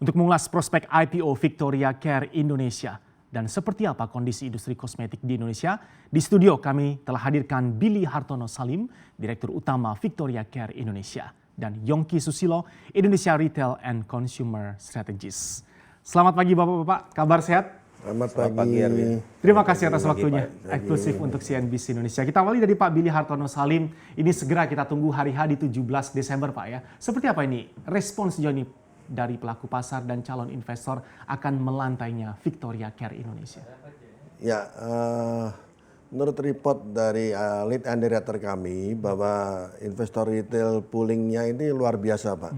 Untuk mengulas prospek IPO Victoria Care Indonesia dan seperti apa kondisi industri kosmetik di Indonesia, di studio kami telah hadirkan Billy Hartono Salim, Direktur Utama Victoria Care Indonesia, dan Yongki Susilo, Indonesia Retail and Consumer Strategist. Selamat pagi Bapak-Bapak, kabar sehat? Selamat pagi. Terima kasih atas waktunya eksklusif untuk CNBC Indonesia. Kita awali dari Pak Billy Hartono Salim. Ini segera kita tunggu hari H di 17 Desember Pak ya. Seperti apa ini respons sejauh ini dari pelaku pasar dan calon investor akan melantainya Victoria Care Indonesia? Ya, menurut report dari lead underwriter kami bahwa investor retail poolingnya ini luar biasa Pak.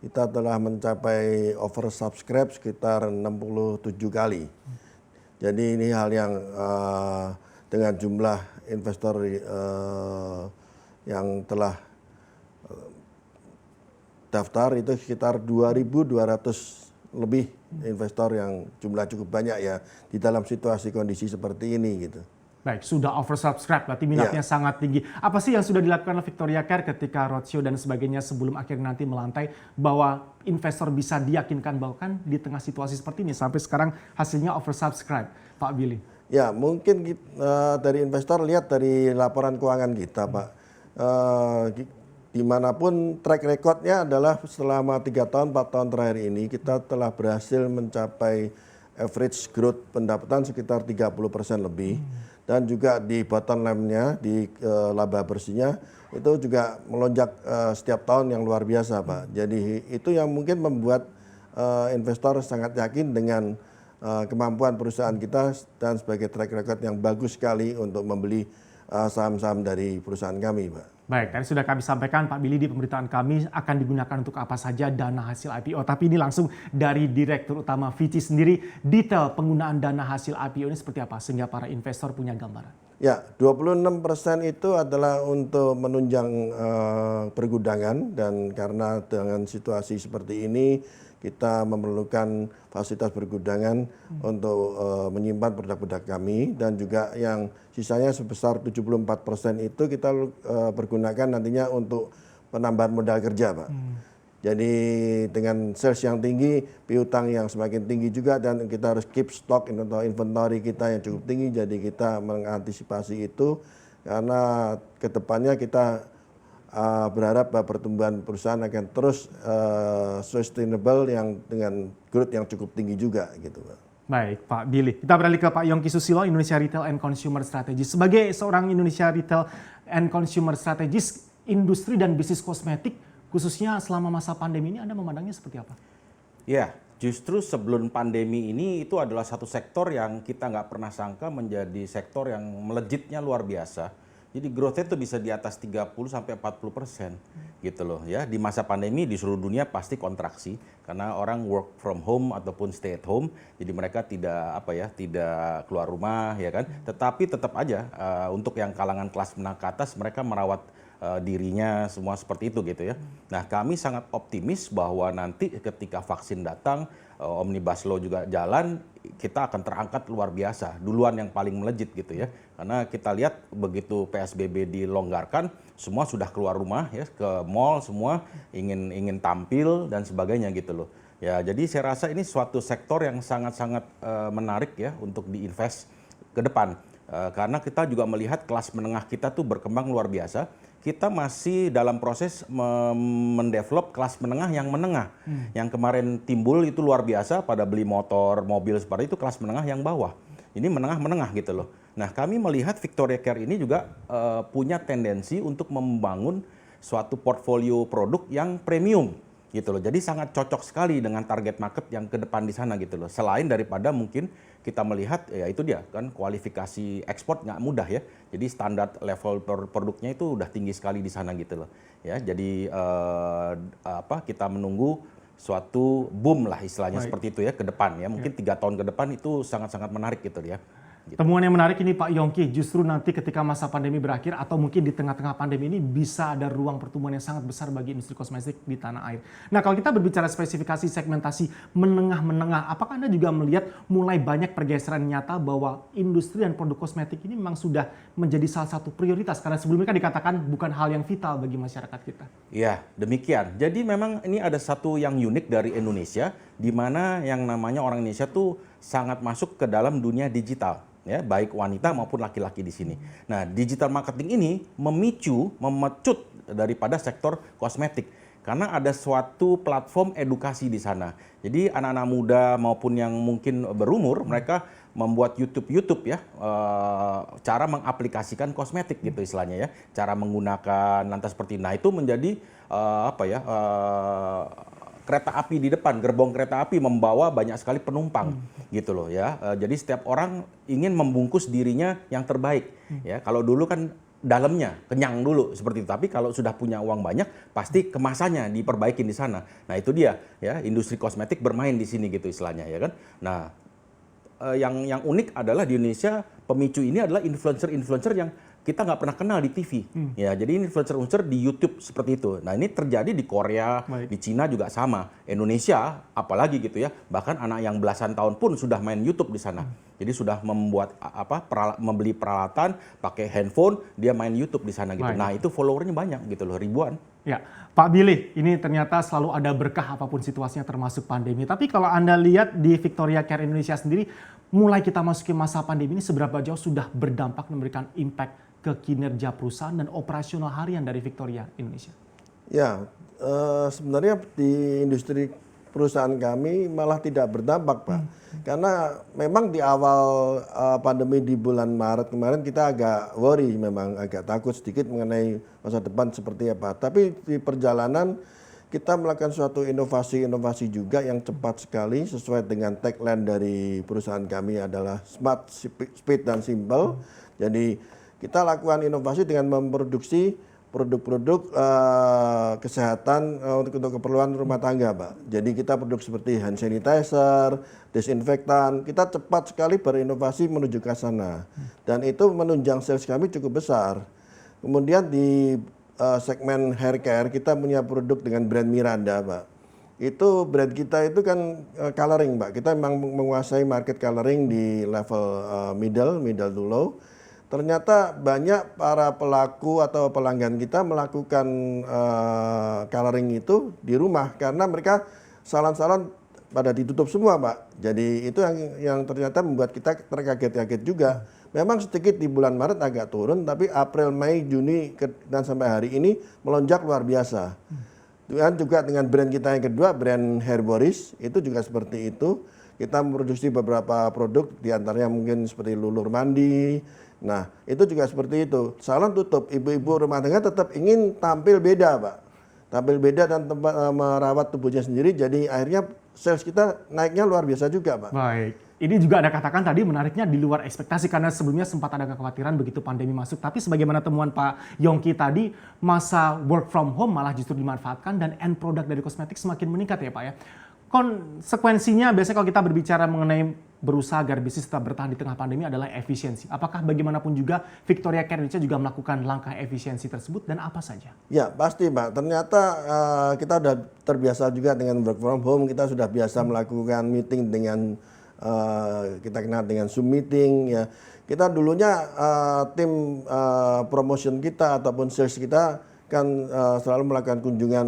Kita telah mencapai oversubscribe sekitar 67 kali. Jadi ini hal yang dengan jumlah investor yang telah daftar itu sekitar 2.200 lebih investor yang jumlah cukup banyak ya di dalam situasi kondisi seperti ini gitu. Baik, sudah oversubscribe, berarti minatnya sangat tinggi. Apa sih yang sudah dilakukan oleh Victoria Care ketika roadshow dan sebagainya sebelum akhirnya nanti melantai bahwa investor bisa diyakinkan bahwa kan di tengah situasi seperti ini sampai sekarang hasilnya oversubscribe, Pak Billy? Ya, mungkin dari investor lihat dari laporan keuangan kita, Pak. Dimanapun track recordnya adalah selama 3 tahun, 4 tahun terakhir ini kita telah berhasil mencapai average growth pendapatan sekitar 30% lebih. Dan juga di bottom line-nya, di laba bersihnya itu juga melonjak setiap tahun yang luar biasa Pak. Jadi itu yang mungkin membuat investor sangat yakin dengan kemampuan perusahaan kita dan sebagai track record yang bagus sekali untuk membeli saham-saham dari perusahaan kami Pak. Baik, tadi sudah kami sampaikan Pak Billy di pemberitaan kami akan digunakan untuk apa saja dana hasil IPO. Tapi ini langsung dari Direktur Utama Vici sendiri, detail penggunaan dana hasil IPO ini seperti apa sehingga para investor punya gambaran? Ya, 26% itu adalah untuk menunjang pergudangan dan karena dengan situasi seperti ini kita memerlukan fasilitas pergudangan untuk menyimpan produk-produk kami dan juga yang sisanya sebesar 74% itu kita pergunakan nantinya untuk penambahan modal kerja Pak. Jadi dengan sales yang tinggi, piutang yang semakin tinggi juga dan kita harus keep stock atau inventory kita yang cukup tinggi. Jadi kita mengantisipasi itu karena kedepannya kita berharap bahwa pertumbuhan perusahaan akan terus sustainable yang dengan growth yang cukup tinggi juga gitu Pak. Baik Pak Billy, kita beralih ke Pak Yongki Susilo, Indonesia Retail and Consumer Strategist. Sebagai seorang Indonesia Retail and Consumer Strategist, industri dan bisnis kosmetik khususnya selama masa pandemi ini Anda memandangnya seperti apa? Ya, justru sebelum pandemi ini itu adalah satu sektor yang kita nggak pernah sangka menjadi sektor yang melejitnya luar biasa. Jadi growth-nya itu bisa di atas 30-40% gitu loh ya. Di masa pandemi di seluruh dunia pasti kontraksi karena orang work from home ataupun stay at home. Jadi mereka tidak tidak keluar rumah ya kan. Tetapi tetap aja untuk yang kalangan kelas menengah ke atas mereka merawat dirinya semua seperti itu gitu ya. Nah, kami sangat optimis bahwa nanti ketika vaksin datang, Omnibus Law juga jalan, kita akan terangkat luar biasa, duluan yang paling melejit gitu ya. Karena kita lihat begitu PSBB dilonggarkan, semua sudah keluar rumah ya, ke mall semua ingin tampil dan sebagainya gitu loh. Ya, jadi saya rasa ini suatu sektor yang sangat-sangat menarik ya untuk diinvest ke depan. Karena kita juga melihat kelas menengah kita tuh berkembang luar biasa. Kita masih dalam proses mendevelop kelas menengah yang menengah. Yang kemarin timbul itu luar biasa pada beli motor, mobil seperti itu kelas menengah yang bawah. Ini menengah-menengah gitu loh. Nah, kami melihat Victoria Care ini juga punya tendensi untuk membangun suatu portfolio produk yang premium gitu loh. Jadi sangat cocok sekali dengan target market yang ke depan di sana gitu loh. Selain daripada mungkin kita melihat ya itu dia kan kualifikasi ekspor nggak mudah ya. Jadi standar level produknya itu udah tinggi sekali di sana gitu loh. Ya, jadi kita menunggu suatu boom lah istilahnya seperti itu ya ke depan ya. Mungkin 3 tahun ke depan itu sangat-sangat menarik gitu ya. Gitu. Temuan yang menarik ini Pak Yongki, justru nanti ketika masa pandemi berakhir atau mungkin di tengah-tengah pandemi ini bisa ada ruang pertumbuhan yang sangat besar bagi industri kosmetik di tanah air. Nah kalau kita berbicara spesifikasi segmentasi menengah-menengah, apakah Anda juga melihat mulai banyak pergeseran nyata bahwa industri dan produk kosmetik ini memang sudah menjadi salah satu prioritas? Karena sebelumnya kan dikatakan bukan hal yang vital bagi masyarakat kita. Ya, demikian. Jadi memang ini ada satu yang unik dari Indonesia, di mana yang namanya orang Indonesia tuh sangat masuk ke dalam dunia digital. Ya, baik wanita maupun laki-laki di sini. Nah, digital marketing ini memecut daripada sektor kosmetik karena ada suatu platform edukasi di sana. Jadi anak-anak muda maupun yang mungkin berumur mereka membuat YouTube ya, cara mengaplikasikan kosmetik gitu istilahnya ya, cara menggunakan lantas seperti nah itu menjadi kereta api di depan, gerbong kereta api membawa banyak sekali penumpang gitu loh ya. Jadi setiap orang ingin membungkus dirinya yang terbaik ya. Kalau dulu kan dalamnya kenyang dulu seperti itu, tapi kalau sudah punya uang banyak pasti kemasannya diperbaikin di sana. Nah itu dia ya, industri kosmetik bermain di sini gitu istilahnya ya kan. Nah yang unik adalah di Indonesia pemicu ini adalah influencer-influencer yang kita nggak pernah kenal di TV. Ya, jadi influencer-influencer di YouTube seperti itu. Nah, ini terjadi di Korea, di Cina juga sama. Indonesia apalagi gitu ya. Bahkan anak yang belasan tahun pun sudah main YouTube di sana. Jadi sudah membuat membeli peralatan, pakai handphone, dia main YouTube di sana gitu. Nah, itu followernya banyak gitu loh, ribuan. Ya, Pak Billy, ini ternyata selalu ada berkah apapun situasinya termasuk pandemi. Tapi kalau Anda lihat di Victoria Care Indonesia sendiri, mulai kita masuki masa pandemi ini seberapa jauh sudah berdampak memberikan impact ke kinerja perusahaan dan operasional harian dari Victoria Indonesia? Ya, sebenarnya di industri perusahaan kami malah tidak berdampak, Pak. Karena memang di awal pandemi di bulan Maret kemarin kita agak worry, memang agak takut sedikit mengenai masa depan seperti apa. Tapi di perjalanan kita melakukan suatu inovasi-inovasi juga yang cepat sekali sesuai dengan tagline dari perusahaan kami adalah Smart, Speed, dan Simple. Jadi kita lakukan inovasi dengan memproduksi produk-produk kesehatan untuk keperluan rumah tangga, Pak. Jadi kita produk seperti hand sanitizer, desinfektan. Kita cepat sekali berinovasi menuju ke sana. Dan itu menunjang sales kami cukup besar. Kemudian di segmen hair care kita punya produk dengan brand Miranda, Pak. Itu brand kita itu kan coloring, Pak. Kita memang menguasai market coloring di level middle to low. Ternyata banyak para pelaku atau pelanggan kita melakukan coloring itu di rumah karena mereka salon-salon pada ditutup semua, Pak. Jadi itu yang ternyata membuat kita terkaget-kaget juga. Memang sedikit di bulan Maret agak turun, tapi April, Mei, Juni dan sampai hari ini melonjak luar biasa. Dan juga dengan brand kita yang kedua, brand Hair Boris, itu juga seperti itu. Kita memproduksi beberapa produk, diantaranya mungkin seperti lulur mandi. Nah, itu juga seperti itu. Salon tutup, ibu-ibu rumah tangga tetap ingin tampil beda, Pak. Tampil beda dan tempat merawat tubuhnya sendiri, jadi akhirnya sales kita naiknya luar biasa juga, Pak. Baik. Ini juga Anda katakan tadi menariknya di luar ekspektasi karena sebelumnya sempat ada kekhawatiran begitu pandemi masuk. Tapi sebagaimana temuan Pak Yongki tadi, masa work from home malah justru dimanfaatkan dan end product dari kosmetik semakin meningkat ya Pak ya. Konsekuensinya biasanya kalau kita berbicara mengenai berusaha agar bisnis tetap bertahan di tengah pandemi adalah efisiensi. Apakah bagaimanapun juga Victoria Care Indonesia juga melakukan langkah efisiensi tersebut dan apa saja? Ya pasti Pak, ternyata kita sudah terbiasa juga dengan work from home, kita sudah biasa melakukan meeting dengan kita kenal dengan Zoom meeting ya. Kita dulunya tim promotion kita ataupun sales kita kan selalu melakukan kunjungan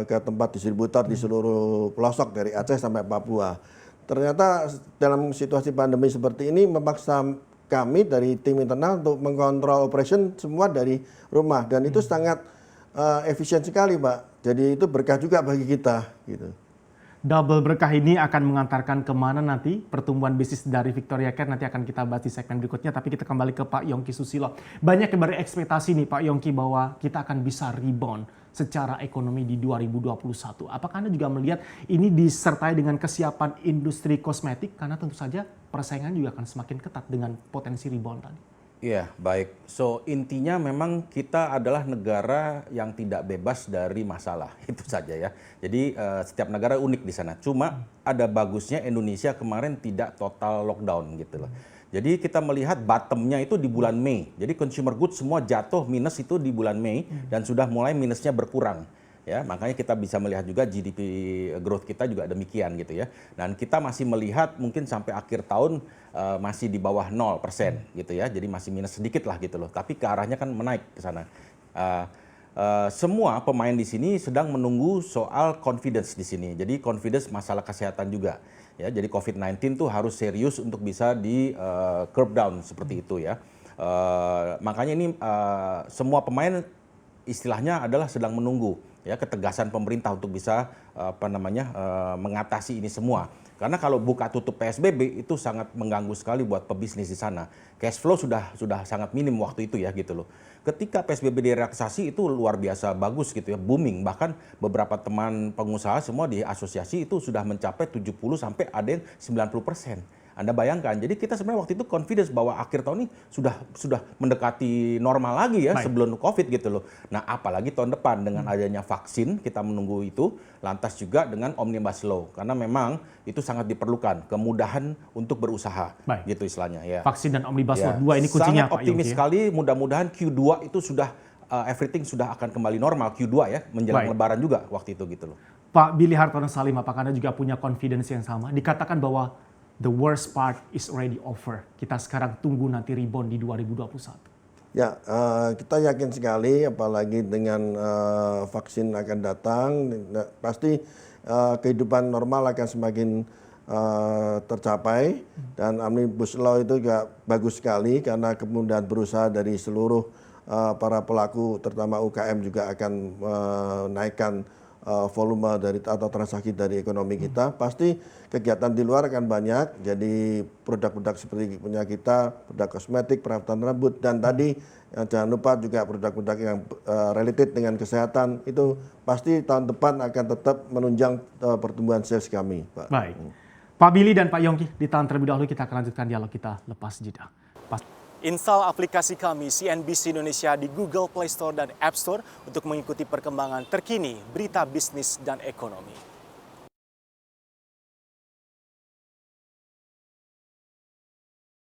ke tempat distributor di seluruh pelosok dari Aceh sampai Papua. Ternyata dalam situasi pandemi seperti ini memaksa kami dari tim internal untuk mengkontrol operation semua dari rumah dan itu sangat efisien sekali, Pak. Jadi itu berkah juga bagi kita gitu. Double berkah ini akan mengantarkan kemana nanti pertumbuhan bisnis dari Victoria Care nanti akan kita bahas di segmen berikutnya. Tapi kita kembali ke Pak Yongki Susilo. Banyak yang berekspektasi nih Pak Yongki bahwa kita akan bisa rebound secara ekonomi di 2021. Apakah Anda juga melihat ini disertai dengan kesiapan industri kosmetik? Karena tentu saja persaingan juga akan semakin ketat dengan potensi rebound tadi. Iya, baik. So intinya memang kita adalah negara yang tidak bebas dari masalah, itu saja ya. Jadi setiap negara unik di sana. Cuma ada bagusnya Indonesia kemarin tidak total lockdown gitu loh. Jadi kita melihat bottomnya itu di bulan Mei. Jadi consumer goods semua jatuh minus itu di bulan Mei dan sudah mulai minusnya berkurang. Ya, makanya kita bisa melihat juga GDP growth kita juga demikian gitu ya. Dan kita masih melihat mungkin sampai akhir tahun masih di bawah 0% gitu ya. Jadi masih minus sedikit lah gitu loh. Tapi ke arahnya kan menaik ke sana. Semua pemain di sini sedang menunggu soal confidence di sini. Jadi confidence masalah kesehatan juga. Ya, jadi COVID-19 tuh harus serius untuk bisa di curb down seperti itu ya. Makanya ini semua pemain istilahnya adalah sedang menunggu ya ketegasan pemerintah untuk bisa mengatasi ini semua. Karena kalau buka tutup PSBB itu sangat mengganggu sekali buat pebisnis di sana. Cash flow sudah sangat minim waktu itu ya gitu loh. Ketika PSBB direlaksasi itu luar biasa bagus gitu ya, booming. Bahkan beberapa teman pengusaha semua di asosiasi itu sudah mencapai 70 sampai ada yang 90%. Anda bayangkan, jadi kita sebenarnya waktu itu confidence bahwa akhir tahun ini sudah mendekati normal lagi ya sebelum COVID gitu loh. Nah apalagi tahun depan dengan adanya vaksin, kita menunggu itu, lantas juga dengan Omnibus Law. Karena memang itu sangat diperlukan, kemudahan untuk berusaha gitu istilahnya. Ya. Vaksin dan Omnibus Law, Ya, dua ini kuncinya sangat Pak optimis Yongki. sekali, mudah-mudahan Q2 itu sudah everything sudah akan kembali normal Q2 ya, menjelang Lebaran juga waktu itu gitu loh. Pak Billy Hartono Salim, apakah Anda juga punya confidence yang sama? Dikatakan bahwa the worst part is already over. Kita sekarang tunggu nanti rebound di 2021. Ya, kita yakin sekali apalagi dengan vaksin akan datang, pasti kehidupan normal akan semakin tercapai dan Omnibus Law itu juga bagus sekali karena kemudahan berusaha dari seluruh para pelaku terutama UKM juga akan menaikkan volume dari atau transaksi dari ekonomi kita. Pasti kegiatan di luar akan banyak, jadi produk-produk seperti punya kita, produk kosmetik, perawatan rambut, dan tadi jangan lupa juga produk-produk yang related dengan kesehatan, itu pasti tahun depan akan tetap menunjang pertumbuhan sales kami, Pak. Baik. Pak Billy dan Pak Yongki, ditahan terlebih dahulu, kita akan lanjutkan dialog kita lepas jeda. Install aplikasi kami CNBC Indonesia di Google Play Store dan App Store untuk mengikuti perkembangan terkini berita bisnis dan ekonomi.